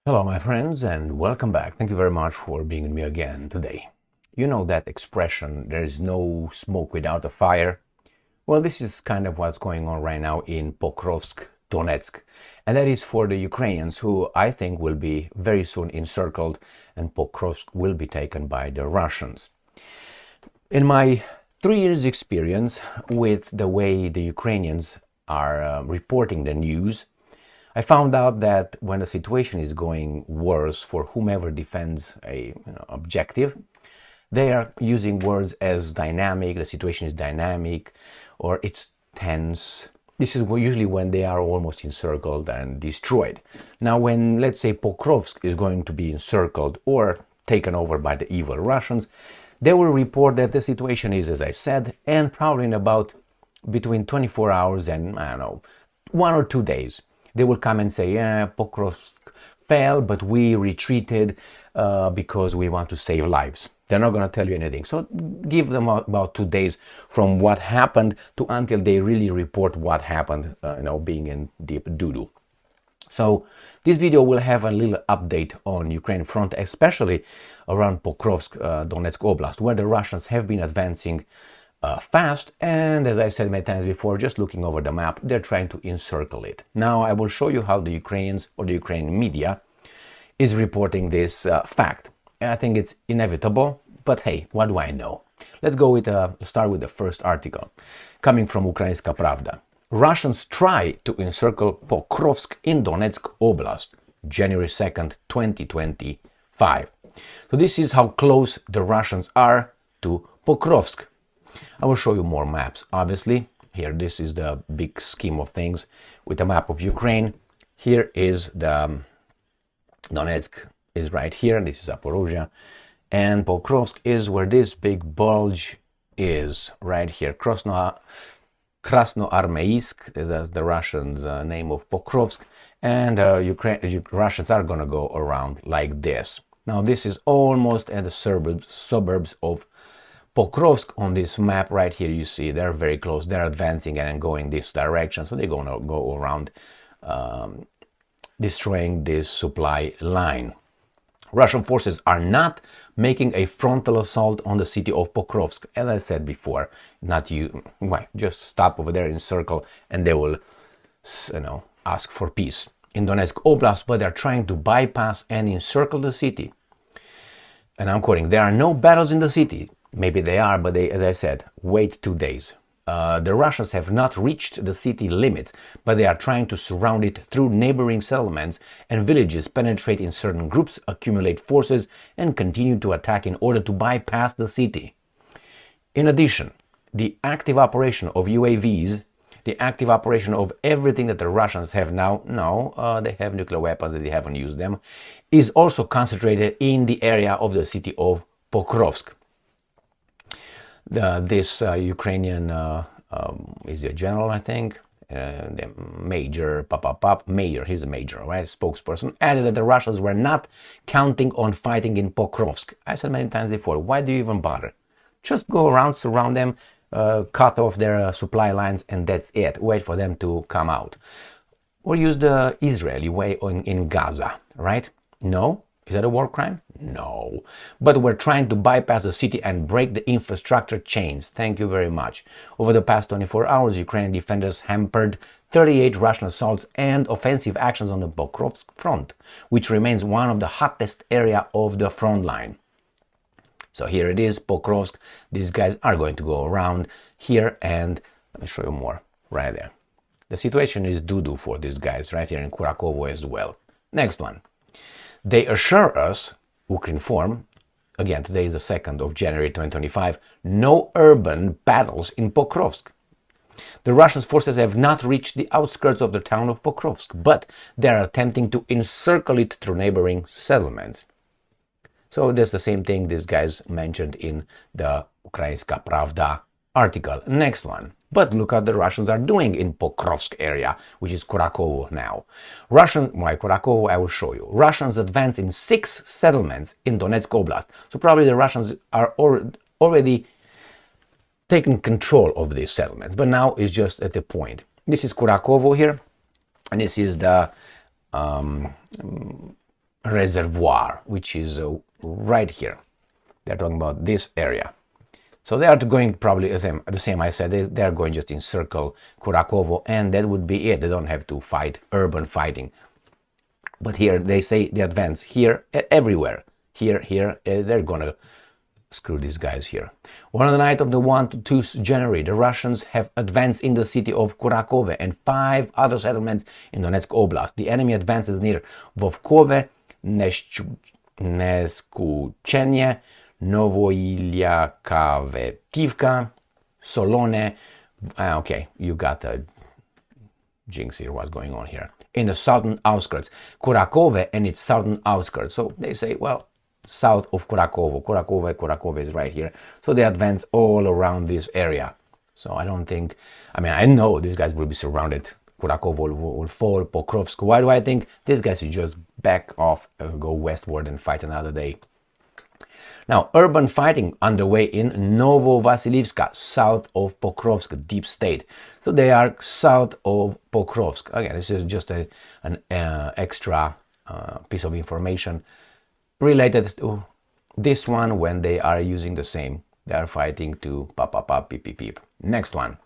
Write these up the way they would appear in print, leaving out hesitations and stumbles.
Hello, my friends, and welcome back. Thank you very much for being with me again today. You know that expression, there is no smoke without a fire? Well, this is kind of what's going on right now in Pokrovsk, Donetsk. And that is for the Ukrainians, who I think will be very soon encircled, and Pokrovsk will be taken by the Russians. In my 3 years experience with the way the Ukrainians are reporting the news, I found out that when the situation is going worse for whomever defends a objective, they are using words as dynamic, the situation is dynamic, or it's tense. This is usually when they are almost encircled and destroyed. Now, when, let's say, Pokrovsk is going to be encircled or taken over by the evil Russians, they will report that the situation is, as I said, and probably in about between 24 hours and, I don't know, 1 or 2 days. They will come and say, yeah, Pokrovsk fell, but we retreated because we want to save lives. They're not going to tell you anything. So give them about 2 days from what happened to until they really report what happened, being in deep doo-doo. So this video will have a little update on Ukraine front, especially around Pokrovsk, Donetsk Oblast, where the Russians have been advancing fast, and as I said many times before, just looking over the map, they're trying to encircle it. Now I will show you how the Ukrainians or the Ukrainian media is reporting this fact. I think it's inevitable, but hey, what do I know? Let's go with start with the first article coming from Ukrainska Pravda. Russians try to encircle Pokrovsk in Donetsk Oblast, January 2nd, 2025. So this is how close the Russians are to Pokrovsk. I will show you more maps, obviously. Here, this is the big scheme of things with a map of Ukraine. Here is the Donetsk is right here. This is Zaporizhzhya. And Pokrovsk is where this big bulge is, right here. Krasnoarmeysk, that's the Russian name of Pokrovsk. And Russians are going to go around like this. Now, this is almost at the suburbs of Pokrovsk. On this map right here, you see they're very close. They're advancing and going this direction, so they're going to go around destroying this supply line. Russian forces are not making a frontal assault on the city of Pokrovsk. As I said before, just stop over there, encircle, and they will, ask for peace. In Donetsk Oblast, but they're trying to bypass and encircle the city. And I'm quoting, there are no battles in the city. Maybe they are, but they, as I said, wait 2 days. The Russians have not reached the city limits, but they are trying to surround it through neighboring settlements and villages, penetrate in certain groups, accumulate forces, and continue to attack in order to bypass the city. In addition, the active operation of UAVs, the active operation of everything that the Russians have now, they have nuclear weapons that they haven't used them, is also concentrated in the area of the city of Pokrovsk. This Ukrainian is a general, I think, the major, mayor, he's a major, right, spokesperson, added that the Russians were not counting on fighting in Pokrovsk. I said many times before, why do you even bother? Just go around, surround them, cut off their supply lines, and that's it. Wait for them to come out. Or use the Israeli way in Gaza, right? No? Is that a war crime? No. But we're trying to bypass the city and break the infrastructure chains. Thank you very much. Over the past 24 hours, Ukrainian defenders hampered 38 Russian assaults and offensive actions on the Pokrovsk front, which remains one of the hottest area of the front line. So here it is, Pokrovsk. These guys are going to go around here, and let me show you more right there. The situation is doo-doo for these guys right here in Kharkiv as well. Next one. They assure us, Ukrinform, again, today is the 2nd of January 2025, no urban battles in Pokrovsk. The Russian forces have not reached the outskirts of the town of Pokrovsk, but they are attempting to encircle it through neighboring settlements. So that's the same thing these guys mentioned in the Ukrainska Pravda article. Next one. But look what the Russians are doing in Pokrovsk area, which is Kharkiv now. Kharkiv, I will show you. Russians advance in 6 settlements in Donetsk Oblast. So probably the Russians are already taking control of these settlements, but now it's just at the point. This is Kharkiv here, and this is the reservoir, which is right here. They're talking about this area. So they are going probably the same I said, they are going just encircle Kurakovo, and that would be it. They don't have to fight urban fighting. But here they say they advance here, everywhere. Here, they're gonna screw these guys here. On the night of the 1 to 2 January, the Russians have advanced in the city of Kurakovo and 5 other settlements in Donetsk Oblast. The enemy advances near Vovkove, Neskuchenie, Novovasylivka, Solone. Okay, you got a jinx here, what's going on here. In the southern outskirts, Kurakovo and its southern outskirts. So they say, well, south of Kurakovo. Kurakovo is right here. So they advance all around this area. So I don't think, I know these guys will be surrounded. Kurakovo will fall, Pokrovsk. Why do I think these guys should just back off, go westward and fight another day? Now, urban fighting underway in Novovasylivka, south of Pokrovsk, DeepState. So they are south of Pokrovsk. Again, this is just an extra piece of information related to this one when they are using the same. They are fighting to peep, peep, peep. Next one.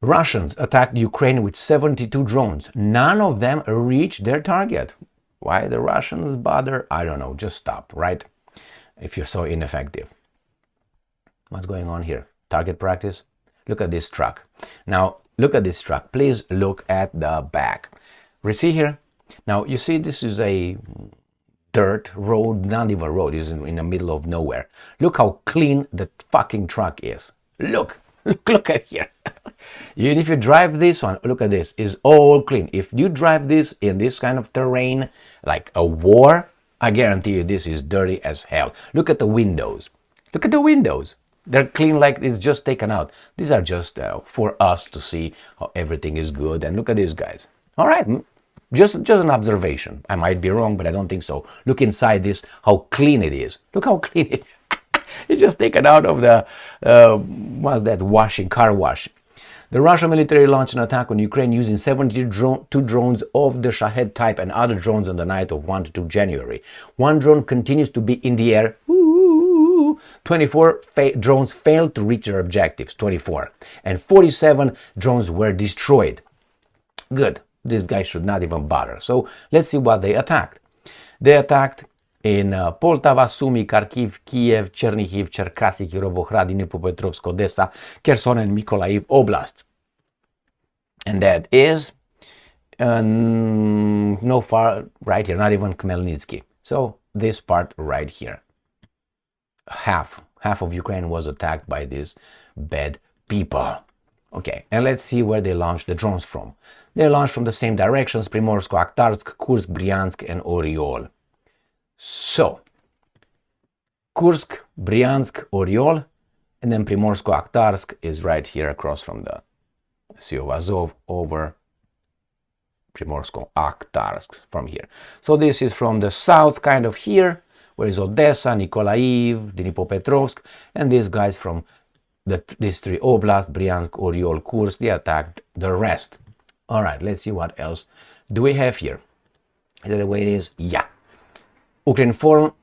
Russians attacked Ukraine with 72 drones. None of them reached their target. Why the Russians bother? I don't know. Just stop, right? If you're so ineffective. What's going on here? Target practice? Look at this truck. Now, look at this truck. Please look at the back. We see here. Now, you see this is a dirt road, not even road. It's in the middle of nowhere. Look how clean the fucking truck is. Look at here. Even if you drive this one, look at this. It's all clean. If you drive this in this kind of terrain, like a war, I guarantee you this is dirty as hell. Look at the windows. Look at the windows. They're clean like it's just taken out. These are just for us to see how everything is good. And look at these guys. All right, just an observation. I might be wrong, but I don't think so. Look inside this, how clean it is. Look how clean it is. It's just taken out of the, what's that, car wash. The Russian military launched an attack on Ukraine using 72 drones of the Shahed type and other drones on the night of 1 to 2 January. One drone continues to be in the air. 24 drones failed to reach their objectives, 24. And 47 drones were destroyed. Good. These guys should not even bother. So let's see what they attacked. They attacked in Poltava, Sumy, Kharkiv, Kiev, Chernihiv, Cherkasy, Kirovohrad, Dnipropetrovsk, Odessa, Kherson, and Mykolaiv Oblast. And that is no far right here, not even Khmelnytsky. So this part right here. Half of Ukraine was attacked by these bad people. Okay, and let's see where they launched the drones from. They launched from the same directions: Primorsko-Akhtarsk, Kursk, Bryansk, and Oriol. So, Kursk, Bryansk, Oriol, and then Primorsko-Akhtarsk is right here across from the Sea of Azov over Primorsko-Akhtarsk from here. So this is from the south, kind of here, where is Odessa, Mykolaiv, Dnipropetrovsk, and these guys from these three oblasts, Bryansk, Oriol, Kursk, they attacked the rest. All right, let's see what else do we have here. Is that the way it is? Yeah.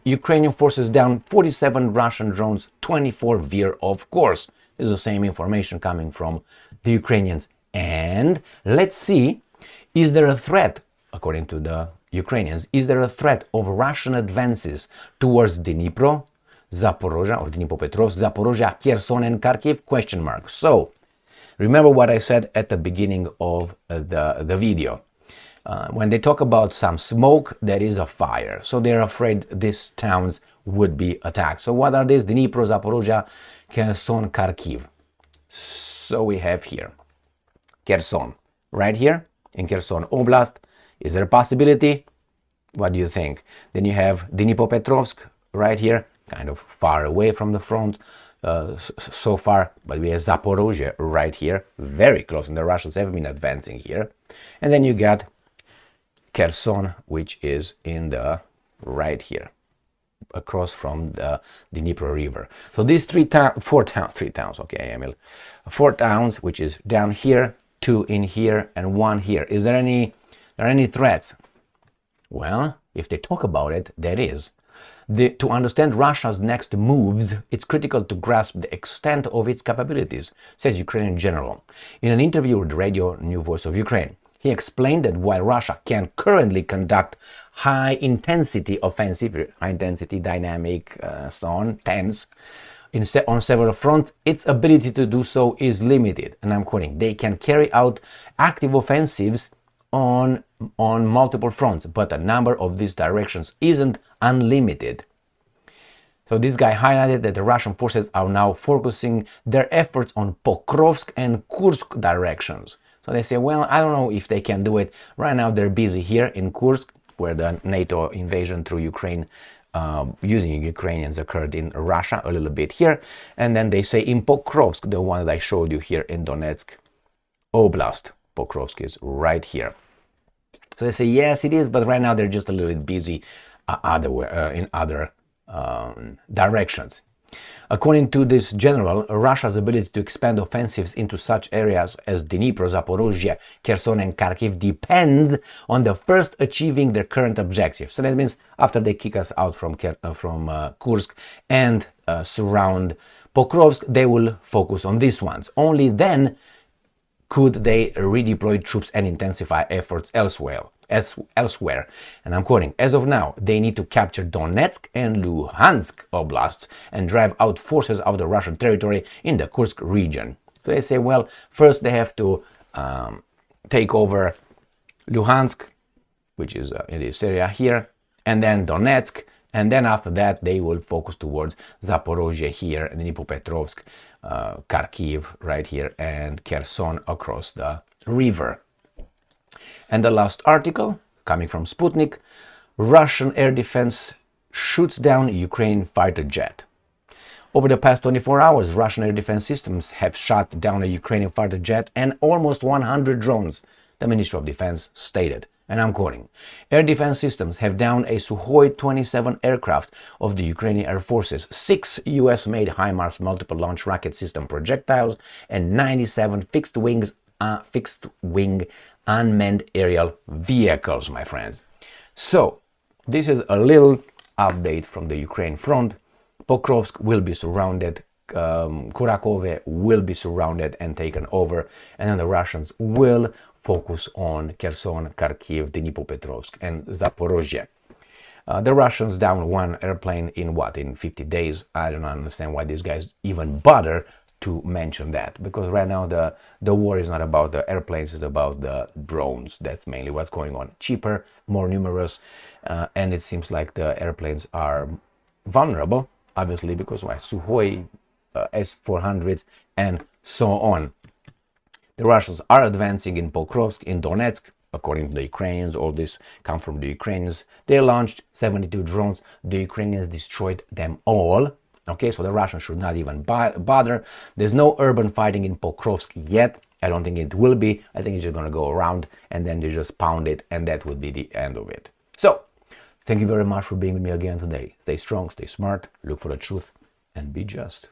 Ukrainian forces down 47 Russian drones, 24 veer, of course. This is the same information coming from the Ukrainians. And let's see, is there a threat, according to the Ukrainians, is there a threat of Russian advances towards Dnipro, Zaporizhzhya, or Dnipropetrovsk, Zaporizhzhya, Kherson, and Kharkiv? Question mark. So, remember what I said at the beginning of the video. When they talk about some smoke, there is a fire. So they're afraid these towns would be attacked. So what are these? Dnipro, Zaporizhzhya, Kherson, Kharkiv. So we have here Kherson, right here in Kherson Oblast. Is there a possibility? What do you think? Then you have Dnipropetrovsk right here, kind of far away from the front so far, but we have Zaporizhzhya right here, very close, and the Russians have been advancing here. And then you got Kherson, which is in the right here, across from the Dnipro River. So these four towns, which is down here, 2 in here, and 1 here. Is there any threats? Well, If they talk about it, that is. To understand Russia's next moves, it's critical to grasp the extent of its capabilities, says Ukrainian general. In an interview with Radio New Voice of Ukraine, he explained that while Russia can currently conduct high-intensity offensive, high-intensity, dynamic, so on, tense, on several fronts, its ability to do so is limited. And I'm quoting, they can carry out active offensives on multiple fronts, but the number of these directions isn't unlimited. So this guy highlighted that the Russian forces are now focusing their efforts on Pokrovsk and Kursk directions. So they say, well, I don't know if they can do it. Right now they're busy here in Kursk, where the NATO invasion through Ukraine using Ukrainians occurred in Russia, a little bit here. And then they say in Pokrovsk, the one that I showed you here in Donetsk Oblast. Pokrovsk is right here. So they say, yes, it is, but right now they're just a little bit busy in other directions. According to this general, Russia's ability to expand offensives into such areas as Dnipro, Zaporizhzhya, Kherson and Kharkiv depends on the first achieving their current objectives. So that means after they kick us out from Kursk and surround Pokrovsk, they will focus on these ones. Only then could they redeploy troops and intensify efforts elsewhere. And I'm quoting, as of now, they need to capture Donetsk and Luhansk Oblasts and drive out forces of the Russian territory in the Kursk region. So they say, well, first they have to take over Luhansk, which is in this area here, and then Donetsk, and then after that they will focus towards Zaporizhzhya here, and Dnipropetrovsk, Kharkiv right here, and Kherson across the river. And the last article, coming from Sputnik, Russian air defense shoots down Ukrainian fighter jet. Over the past 24 hours, Russian air defense systems have shot down a Ukrainian fighter jet and almost 100 drones, the Ministry of Defense stated. And I'm quoting, air defense systems have downed a Sukhoi 27 aircraft of the Ukrainian Air Forces, 6 US-made HIMARS multiple launch rocket system projectiles, and 97 fixed-wing unmanned aerial vehicles, my friends. So, this is a little update from the Ukraine front. Pokrovsk will be surrounded, Kurakove will be surrounded and taken over, and then the Russians will focus on Kherson, Kharkiv, Dnipropetrovsk, and Zaporizhzhya. The Russians down one airplane in 50 days? I don't understand why these guys even bother to mention that, because right now the war is not about the airplanes, it's about the drones. That's mainly what's going on. Cheaper, more numerous, and it seems like the airplanes are vulnerable, obviously, because Sukhoi, S-400s, and so on. The Russians are advancing in Pokrovsk, in Donetsk, according to the Ukrainians. All this come from the Ukrainians. They launched 72 drones. The Ukrainians destroyed them all. Okay, so the Russians should not even bother. There's no urban fighting in Pokrovsk yet. I don't think it will be. I think it's just going to go around and then they just pound it, and that would be the end of it. So, thank you very much for being with me again today. Stay strong, stay smart, look for the truth, and be just.